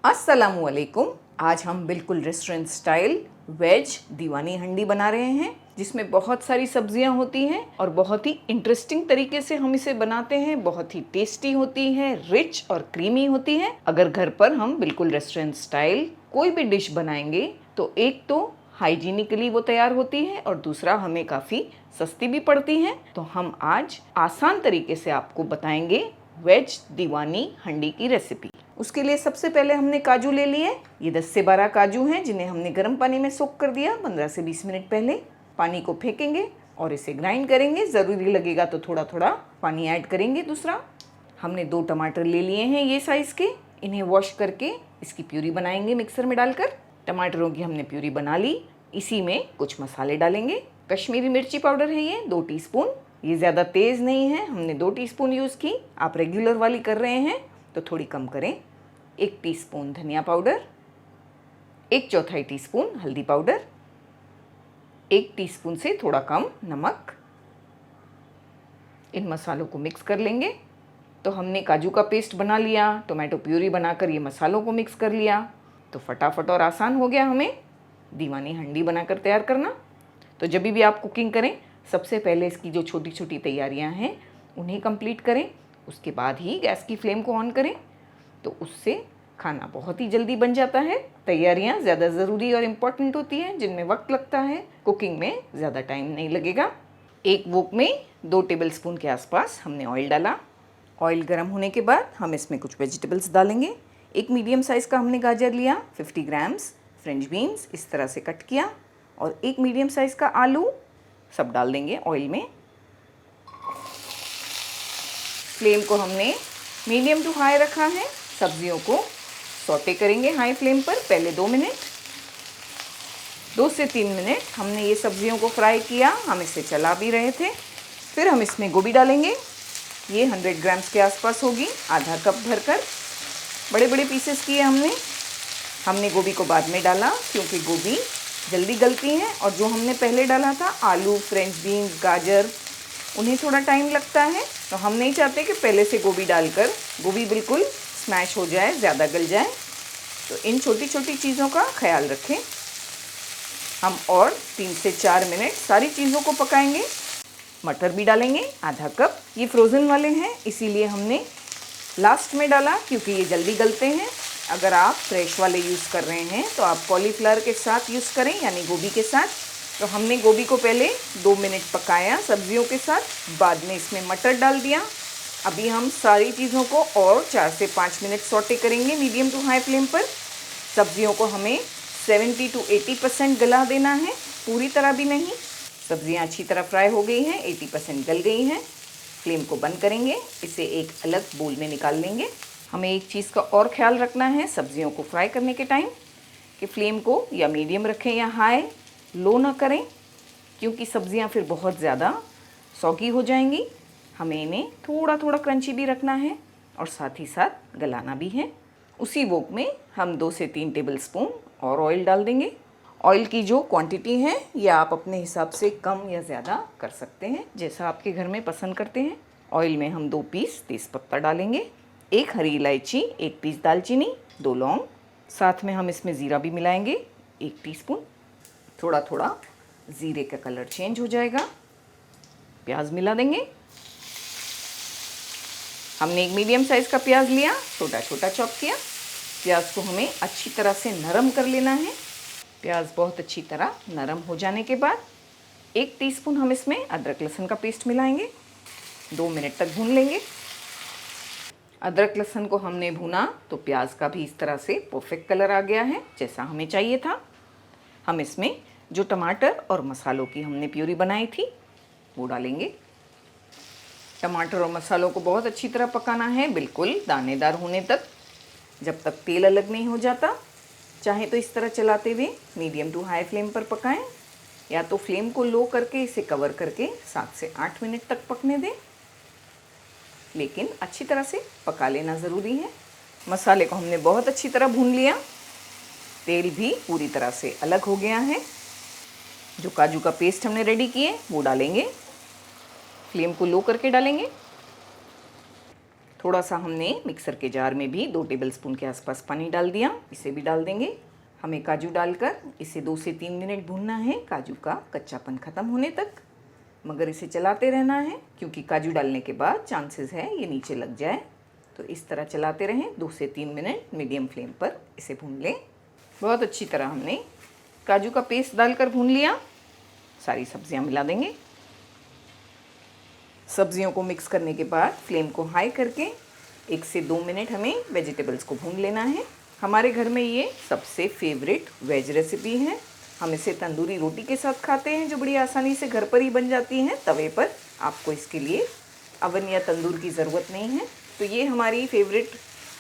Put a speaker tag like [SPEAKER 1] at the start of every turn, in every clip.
[SPEAKER 1] अस्सलामुअलैकुम। आज हम बिल्कुल रेस्टोरेंट स्टाइल वेज दीवानी हंडी बना रहे हैं, जिसमें बहुत सारी सब्जियां होती हैं और बहुत ही इंटरेस्टिंग तरीके से हम इसे बनाते हैं। बहुत ही टेस्टी होती है, रिच और क्रीमी होती है। अगर घर पर हम बिल्कुल रेस्टोरेंट स्टाइल कोई भी डिश बनाएंगे तो एक तो हाइजीनिकली वो तैयार होती है और दूसरा हमें काफ़ी सस्ती भी पड़ती है। तो हम आज आसान तरीके से आपको बताएंगे वेज दीवानी हंडी की रेसिपी। उसके लिए सबसे पहले हमने काजू ले लिए। ये 10 से 12 काजू हैं, जिन्हें हमने गर्म पानी में सोक कर दिया 15 से 20 मिनट पहले। पानी को फेंकेंगे और इसे ग्राइंड करेंगे। ज़रूरी लगेगा तो थोड़ा थोड़ा पानी ऐड करेंगे। दूसरा, हमने 2 टमाटर ले लिए हैं ये साइज़ के। इन्हें वॉश करके इसकी प्यूरी बनाएंगे मिक्सर में डालकर। टमाटरों की हमने प्यूरी बना ली। इसी में कुछ मसाले डालेंगे। कश्मीरी मिर्ची पाउडर है ये 2 टीस्पून। ये ज़्यादा तेज़ नहीं है, हमने 2 टीस्पून यूज़ की। आप रेगुलर वाली कर रहे हैं तो थोड़ी कम करें। 1 टीस्पून धनिया पाउडर, 1/4 टीस्पून हल्दी पाउडर, 1 टीस्पून से थोड़ा कम नमक। इन मसालों को मिक्स कर लेंगे। तो हमने काजू का पेस्ट बना लिया, टोमेटो प्यूरी बनाकर ये मसालों को मिक्स कर लिया। तो फटाफट और आसान हो गया हमें दीवानी हंडी बनाकर तैयार करना। तो जब भी आप कुकिंग करें, सबसे पहले इसकी जो छोटी छोटी तैयारियां हैं उन्हें कंप्लीट करें। उसके बाद ही गैस की फ्लेम को ऑन करें, तो उससे खाना बहुत ही जल्दी बन जाता है। तैयारियां ज़्यादा ज़रूरी और इम्पॉर्टेंट होती हैं, जिनमें वक्त लगता है। कुकिंग में ज़्यादा टाइम नहीं लगेगा। एक वोक में 2 टेबलस्पून के आसपास हमने ऑयल डाला। ऑयल गर्म होने के बाद हम इसमें कुछ वेजिटेबल्स डालेंगे। एक मीडियम साइज़ का हमने गाजर लिया, 50 ग्राम्स फ्रेंच बीन्स इस तरह से कट किया, और एक मीडियम साइज़ का आलू सब डाल देंगे ऑयल में। फ्लेम को हमने मीडियम टू हाई रखा है। सब्जियों को सौटे करेंगे हाई फ्लेम पर पहले 2 मिनट। 2 से 3 मिनट हमने ये सब्जियों को फ्राई किया। हम इसे चला भी रहे थे। फिर हम इसमें गोभी डालेंगे। ये 100 ग्राम्स के आसपास होगी, आधा कप भरकर। बड़े बड़े पीसेस किए हमने गोभी को बाद में डाला, क्योंकि गोभी जल्दी गलती हैं, और जो हमने पहले डाला था आलू, फ्रेंच बीन्स, गाजर, उन्हें थोड़ा टाइम लगता है। तो हम नहीं चाहते कि पहले से गोभी डालकर गोभी बिल्कुल स्मैश हो जाए, ज़्यादा गल जाए। तो इन छोटी छोटी चीज़ों का ख्याल रखें। हम और 3 से 4 मिनट सारी चीज़ों को पकाएंगे। मटर भी डालेंगे आधा कप। ये फ्रोज़न वाले हैं, इसीलिए हमने लास्ट में डाला, क्योंकि ये जल्दी गलते हैं। अगर आप फ्रेश वाले यूज़ कर रहे हैं तो आप कॉलीफ्लावर के साथ यूज़ करें, यानी गोभी के साथ। तो हमने गोभी को पहले 2 मिनट पकाया सब्जियों के साथ, बाद में इसमें मटर डाल दिया। अभी हम सारी चीज़ों को और 4 से 5 मिनट सौटे करेंगे मीडियम टू हाई फ्लेम पर। सब्जियों को हमें 70 to 80% गला देना है, पूरी तरह भी नहीं। सब्जियां अच्छी तरह फ्राई हो गई हैं, 80% गल गई हैं। फ्लेम को बंद करेंगे, इसे एक अलग बोल में निकाल लेंगे। हमें एक चीज़ का और ख्याल रखना है सब्जियों को फ्राई करने के टाइम, कि फ्लेम को या मीडियम रखें या हाई, लो ना करें, क्योंकि सब्जियां फिर बहुत ज़्यादा सौगी हो जाएंगी। हमें इन्हें थोड़ा थोड़ा क्रंची भी रखना है और साथ ही साथ गलाना भी है। उसी वोक में हम 2 से 3 टेबलस्पून और ऑयल डाल देंगे। ऑयल की जो क्वांटिटी है ये आप अपने हिसाब से कम या ज़्यादा कर सकते हैं, जैसा आपके घर में पसंद करते हैं। ऑयल में हम 2 पीस तेज़पत्ता डालेंगे, 1 हरी इलायची, 1 पीस दालचीनी, 2 लौंग। साथ में हम इसमें ज़ीरा भी मिलाएंगे 1 टीस्पून। थोड़ा थोड़ा ज़ीरे का कलर चेंज हो जाएगा। प्याज मिला देंगे। हमने एक मीडियम साइज़ का प्याज लिया, छोटा छोटा चॉप किया। प्याज को हमें अच्छी तरह से नरम कर लेना है। प्याज बहुत अच्छी तरह नरम हो जाने के बाद 1 टीस्पून हम इसमें अदरक लहसुन का पेस्ट मिलाएंगे। 2 मिनट तक भून लेंगे। अदरक लहसुन को हमने भूना तो प्याज का भी इस तरह से परफेक्ट कलर आ गया है, जैसा हमें चाहिए था। हम इसमें जो टमाटर और मसालों की हमने प्यूरी बनाई थी वो डालेंगे। टमाटर और मसालों को बहुत अच्छी तरह पकाना है, बिल्कुल दानेदार होने तक, जब तक तेल अलग नहीं हो जाता। चाहे तो इस तरह चलाते हुए मीडियम टू हाई फ्लेम पर पकाएं, या तो फ्लेम को लो करके इसे कवर करके 7 से 8 मिनट तक पकने दें, लेकिन अच्छी तरह से पका लेना ज़रूरी है। मसाले को हमने बहुत अच्छी तरह भून लिया। तेल भी पूरी तरह से अलग हो गया है। जो काजू का पेस्ट हमने रेडी किए वो डालेंगे। फ्लेम को लो करके डालेंगे। थोड़ा सा हमने मिक्सर के जार में भी 2 टेबलस्पून के आसपास पानी डाल दिया, इसे भी डाल देंगे। हमें काजू डालकर इसे 2 से 3 मिनट भूनना है, काजू का कच्चापन ख़त्म होने तक। मगर इसे चलाते रहना है क्योंकि काजू डालने के बाद चांसेस है ये नीचे लग जाए। तो इस तरह चलाते रहें, 2 से 3 मिनट मीडियम फ्लेम पर इसे भून लें। बहुत अच्छी तरह हमने काजू का पेस्ट डालकर भून लिया। सारी सब्जियां मिला देंगे। सब्जियों को मिक्स करने के बाद फ्लेम को हाई करके 1 से 2 मिनट हमें वेजिटेबल्स को भून लेना है। हमारे घर में ये सबसे फेवरेट वेज रेसिपी है। हम इसे तंदूरी रोटी के साथ खाते हैं, जो बड़ी आसानी से घर पर ही बन जाती है तवे पर। आपको इसके लिए अवन या तंदूर की ज़रूरत नहीं है। तो ये हमारी फेवरेट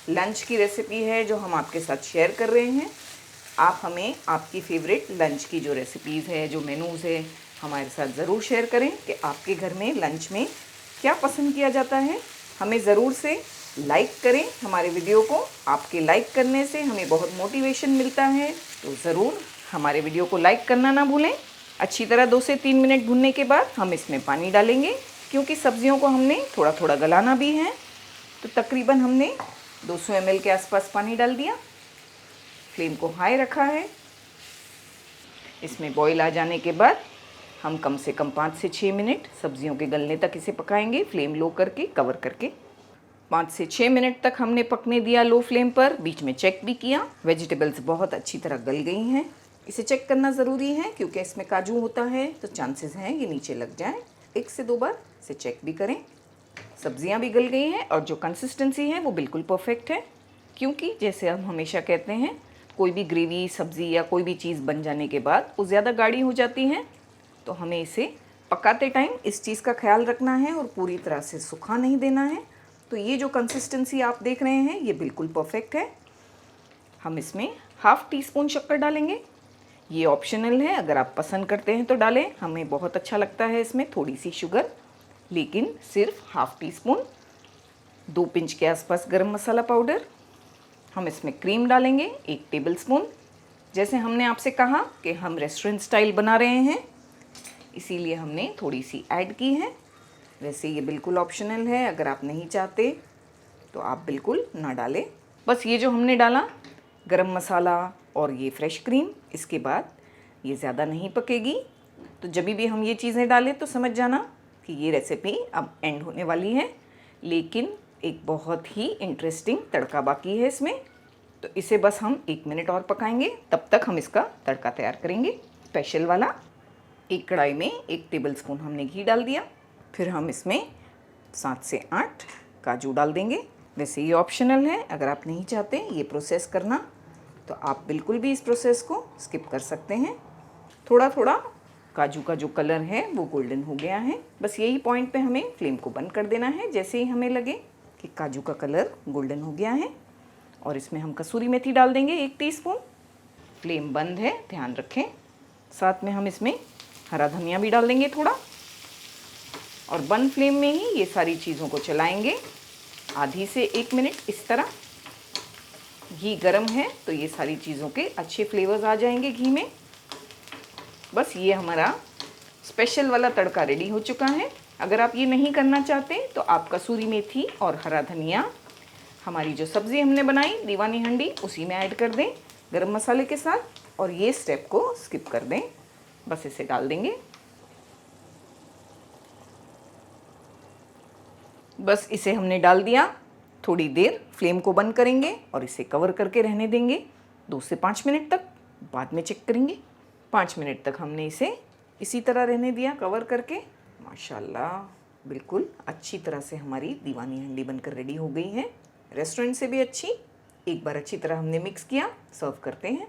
[SPEAKER 1] लंच की रेसिपी है जो हम आपके साथ शेयर कर रहे हैं। आप हमें आपकी फेवरेट लंच की जो रेसिपीज़ है, जो मेनूज़ है, हमारे साथ ज़रूर शेयर करें कि आपके घर में लंच में क्या पसंद किया जाता है। हमें ज़रूर से लाइक करें हमारे वीडियो को। आपके लाइक करने से हमें बहुत मोटिवेशन मिलता है। तो ज़रूर हमारे वीडियो को लाइक करना ना भूलें। अच्छी तरह 2 से 3 मिनट भूनने के बाद हम इसमें पानी डालेंगे, क्योंकि सब्जियों को हमने थोड़ा थोड़ा गलाना भी है। तो तकरीबन हमने 200 ml के आसपास पानी डाल दिया। फ्लेम को हाई रखा है। इसमें बॉईल आ जाने के बाद हम कम से कम 5 से 6 मिनट सब्जियों के गलने तक इसे पकाएंगे, फ्लेम लो करके, कवर करके। 5 से 6 मिनट तक हमने पकने दिया लो फ्लेम पर। बीच में चेक भी किया। वेजिटेबल्स बहुत अच्छी तरह गल गई हैं। इसे चेक करना ज़रूरी है क्योंकि इसमें काजू होता है तो चांसेस हैं ये नीचे लग जाए। 1 से 2 बार इसे चेक भी करें। सब्जियां भी गल गई हैं और जो कंसिस्टेंसी है वो बिल्कुल परफेक्ट है। क्योंकि जैसे हम हमेशा कहते हैं, कोई भी ग्रेवी, सब्ज़ी या कोई भी चीज़ बन जाने के बाद वो ज़्यादा गाढ़ी हो जाती है। तो हमें इसे पकाते टाइम इस चीज़ का ख्याल रखना है और पूरी तरह से सूखा नहीं देना है। तो ये जो कंसिस्टेंसी आप देख रहे हैं ये बिल्कुल परफेक्ट है। हम इसमें ½ टीस्पून शक्कर डालेंगे। ये ऑप्शनल है, अगर आप पसंद करते हैं तो डालें। हमें बहुत अच्छा लगता है इसमें थोड़ी सी शुगर, लेकिन सिर्फ ½ टीस्पून। 2 पिंच के आसपास गरम मसाला पाउडर। हम इसमें क्रीम डालेंगे 1 टेबलस्पून। जैसे हमने आपसे कहा कि हम रेस्टोरेंट स्टाइल बना रहे हैं, इसीलिए हमने थोड़ी सी ऐड की है। वैसे ये बिल्कुल ऑप्शनल है, अगर आप नहीं चाहते तो आप बिल्कुल ना डालें। बस ये जो हमने डाला गरम मसाला और ये फ्रेश क्रीम, इसके बाद ये ज़्यादा नहीं पकेगी। तो जब भी हम ये चीज़ें डालें तो समझ जाना कि ये रेसिपी अब एंड होने वाली है। लेकिन एक बहुत ही इंटरेस्टिंग तड़का बाकी है इसमें। तो इसे बस हम 1 मिनट और पकाएंगे। तब तक हम इसका तड़का तैयार करेंगे स्पेशल वाला। एक कढ़ाई में 1 टेबलस्पून हमने घी डाल दिया। फिर हम इसमें 7 से 8 काजू डाल देंगे। वैसे ये ऑप्शनल है, अगर आप नहीं चाहते ये प्रोसेस करना तो आप बिल्कुल भी इस प्रोसेस को स्किप कर सकते हैं। थोड़ा थोड़ा काजू का जो कलर है वो गोल्डन हो गया है। बस यही पॉइंट पे हमें फ्लेम को बंद कर देना है। जैसे ही हमें लगे कि काजू का कलर गोल्डन हो गया है, और इसमें हम कसूरी मेथी डाल देंगे 1 टीस्पून। फ्लेम बंद है, ध्यान रखें। साथ में हम इसमें हरा धनिया भी डाल देंगे थोड़ा, और बंद फ्लेम में ही ये सारी चीज़ों को चलाएंगे आधी से 1 मिनट। इस तरह घी गरम है तो ये सारी चीज़ों के अच्छे फ्लेवर्स आ जाएंगे घी में। बस ये हमारा स्पेशल वाला तड़का रेडी हो चुका है। अगर आप ये नहीं करना चाहते तो आप कसूरी मेथी और हरा धनिया, हमारी जो सब्ज़ी हमने बनाई दीवानी हंडी, उसी में ऐड कर दें गरम मसाले के साथ, और ये स्टेप को स्किप कर दें। बस इसे डाल देंगे। बस इसे हमने डाल दिया। थोड़ी देर फ्लेम को बंद करेंगे और इसे कवर करके रहने देंगे 2 से 5 मिनट तक। बाद में चेक करेंगे। 5 मिनट तक हमने इसे इसी तरह रहने दिया कवर करके। माशाल्लाह बिल्कुल अच्छी तरह से हमारी दीवानी हंडी बनकर रेडी हो गई है, रेस्टोरेंट से भी अच्छी। एक बार अच्छी तरह हमने मिक्स किया, सर्व करते हैं।